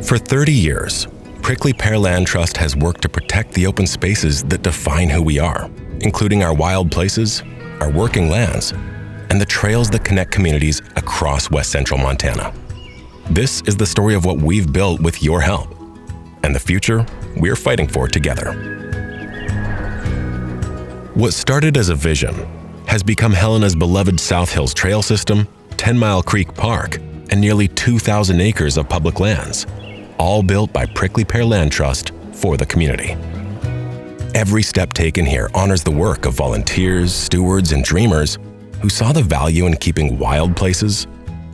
For 30 years, Pear Land Trust has worked to protect the open spaces that define who we are, including our wild places, our working lands, and the trails that connect communities across West Central Montana. This is the story of what we've built with your help, and the future we're fighting for together. What started as a vision has become Helena's beloved South Hills Trail System, 10 Mile Creek Park, and nearly 2,000 acres of public lands, all built by Pear Land Trust for the community. Every step taken here honors the work of volunteers, stewards, and dreamers who saw the value in keeping wild places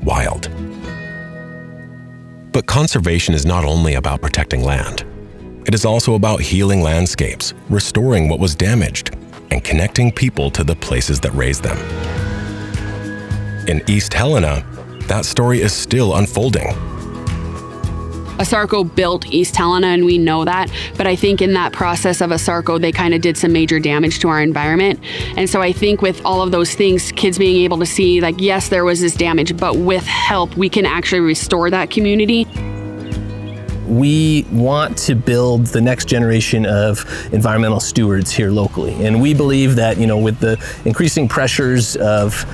wild. But conservation is not only about protecting land. It is also about healing landscapes, restoring what was damaged, and connecting people to the places that raised them. In East Helena, that story is still unfolding. ASARCO built East Helena, and we know that, but I think in that process of ASARCO, they kind of did some major damage to our environment. And so I think with all of those things, kids being able to see, like, yes, there was this damage, but with help, we can actually restore that community. We want to build the next generation of environmental stewards here locally. And we believe that, with the increasing pressures of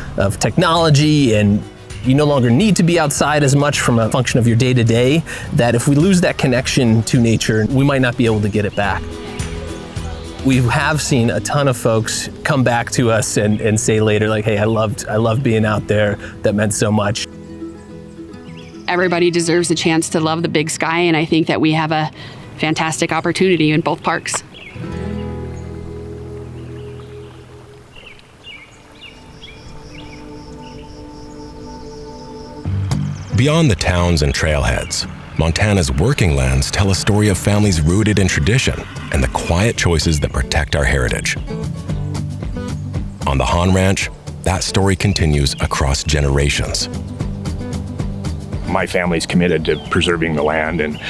technology, and you no longer need to be outside as much from a function of your day-to-day, that if we lose that connection to nature, we might not be able to get it back. We have seen a ton of folks come back to us and say later, like, hey, I loved being out there. That meant so much. Everybody deserves a chance to love the big sky, and I think that we have a fantastic opportunity in both parks. Beyond the towns and trailheads, Montana's working lands tell a story of families rooted in tradition and the quiet choices that protect our heritage. On the Hahn Ranch, that story continues across generations. My family's committed to preserving the land, and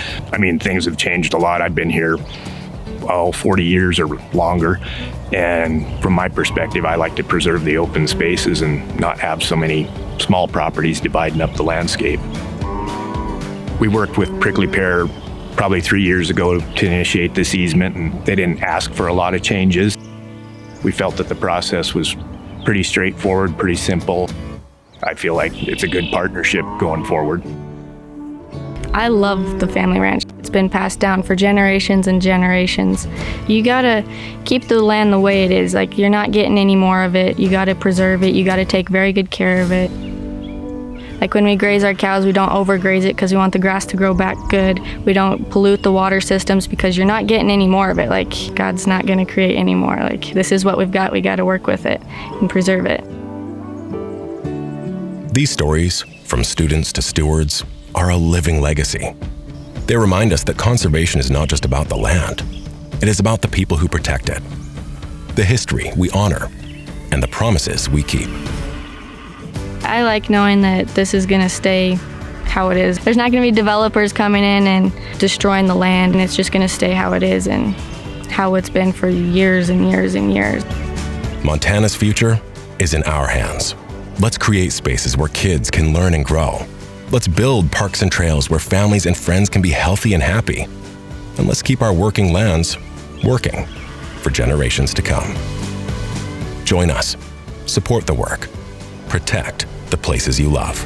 things have changed a lot. I've been here 40 years or longer, and from my perspective, I like to preserve the open spaces and not have so many small properties dividing up the landscape. We worked with Prickly Pear probably 3 years ago to initiate this easement, and they didn't ask for a lot of changes. We felt that the process was pretty straightforward, pretty simple. I feel like it's a good partnership going forward. I love the family ranch. It's been passed down for generations and generations. You gotta keep the land the way it is. Like, you're not getting any more of it. You gotta preserve it. You gotta take very good care of it. Like, when we graze our cows, we don't overgraze it because we want the grass to grow back good. We don't pollute the water systems because you're not getting any more of it. Like, God's not gonna create any more. Like, this is what we've got. We gotta work with it and preserve it. These stories, from students to stewards, are a living legacy. They remind us that conservation is not just about the land. It is about the people who protect it, the history we honor, and the promises we keep. I like knowing that this is going to stay how it is. There's not going to be developers coming in and destroying the land, and it's just going to stay how it is and how it's been for years and years and years. Montana's future is in our hands. Let's create spaces where kids can learn and grow. Let's build parks and trails where families and friends can be healthy and happy. And let's keep our working lands working for generations to come. Join us. Support the work. Protect the places you love.